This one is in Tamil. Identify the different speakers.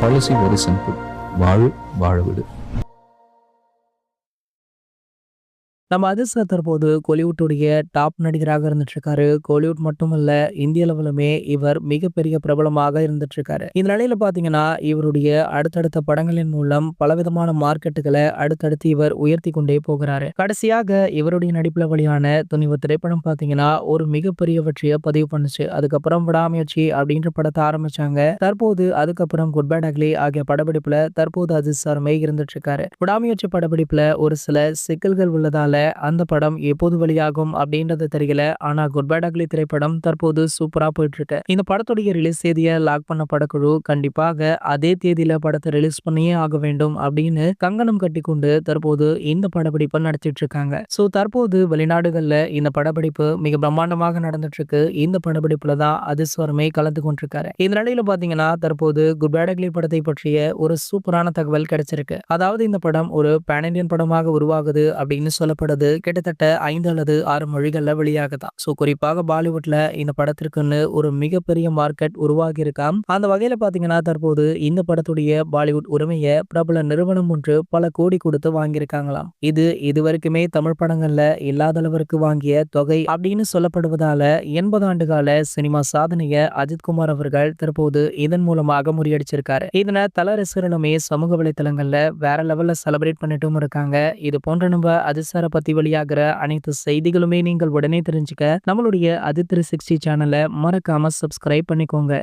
Speaker 1: Policy very simple. வாழ், வாழ விடு.
Speaker 2: நம்ம அதிர்ஷ்ட தற்போது கோலிவுட்டுடைய டாப் நடிகராக இருந்துட்டு இருக்காரு. கோலிவுட் மட்டுமல்ல, இந்திய அளவிலுமே இவர் மிகப்பெரிய பிரபலமாக இருந்துட்டு இருக்காரு. இந்த நிலையில பாத்தீங்கன்னா, இவருடைய அடுத்தடுத்த படங்களின் மூலம் பலவிதமான மார்க்கெட்டுகளை அடுத்தடுத்து இவர் உயர்த்தி கொண்டே போகிறாரு. கடைசியாக இவருடைய நடிப்புல வெளியான துணிவு திரைப்படம் பாத்தீங்கன்னா ஒரு மிகப்பெரிய வெற்றியை பதிவு பண்ணுச்சு. அதுக்கப்புறம் விடாமுயற்சி அப்படின்ற படத்தை ஆரம்பிச்சாங்க. தற்போது அதுக்கப்புறம் குட் பேட் அக்லி ஆகிய படப்பிடிப்புல தற்போது அதிர்ஷ்டமே இருந்துட்டு இருக்காரு. விடாமுயற்சி படப்பிடிப்புல ஒரு சில சிக்கல்கள் உள்ளதால அந்த படம் எப்போது வெளியாகும் அப்படின்றது தெரியல. ஆனா குட் பேட் அக்லி திரைப்படம் தற்போது சூப்பரா போயிட்டு இருக்கு. இந்த படத்துடைய ரிலீஸ் தேதியை லாக் பண்ண படக்குழு கண்டிப்பாக அதே தேதியில படத்தை ரிலீஸ் பண்ணியே ஆக வேண்டும் அப்படின்னு கங்கணம் கட்டிக்கொண்டு தற்போது இந்த படப்பிடிப்பை நடத்திட்டு இருக்காங்க. சோ தற்போது வெளிநாடுகள்ல இந்த படப்பிடிப்பு மிக பிரம்மாண்டமாக நடந்துட்டு இருக்கு. இந்த படப்பிடிப்புல தான் அதிஸ்வரமே கலந்து கொண்டிருக்காரு. இந்த நிலையில பாத்தீங்கன்னா தற்போது குட் பேட் அக்லி படத்தை பற்றிய ஒரு சூப்பரான தகவல் கிடைச்சிருக்கு. அதாவது இந்த படம் ஒரு பேன் இண்டியன் படமாக உருவாகுது அப்படின்னு சொல்லப்படுது. கிட்டத்தட்ட 5 அல்லது 6 மொழிகள்ல வெளியாகுதாம். சோ குறிப்பாக பாலிவுட்ல இந்த படத்திற்குன்னு ஒரு மிகப்பெரிய மார்க்கெட் உருவாகி இருக்காம். அந்த வகையில பாத்தீங்கன்னா தற்போது இந்த படத்துடைய பாலிவுட் உரிமையை பிரபல நிறுவனம் ஒன்று பல கோடி கொடுத்து வாங்கியிருக்காங்களாம். இது இதுவரைக்குமே தமிழ் படங்கள்ல இல்லாத அளவிற்கு வாங்கிய தொகை அப்படின்னு சொல்லப்படுவதால 80 ஆண்டு கால சினிமா சாதனைய அஜித்குமார் அவர்கள் தற்போது இதன் மூலமாக முறியடிச்சிருக்காரு. இதனை தல ரசிகர்களுமே சமூக வலைதளங்கள்ல வேற லெவல்ல செலிப்ரேட் பண்ணிட்டும் இருக்காங்க. இது போன்ற நம்ம அதிர்ஷ்ட பத்தி வெளியாகிற அனைத்து செய்திகளுமே நீங்கள் உடனே தெரிஞ்சுக்க நம்மளுடைய அதிர்ஷ்ட 360 சேனலை மறக்காம சப்ஸ்கிரைப் பண்ணிக்கோங்க.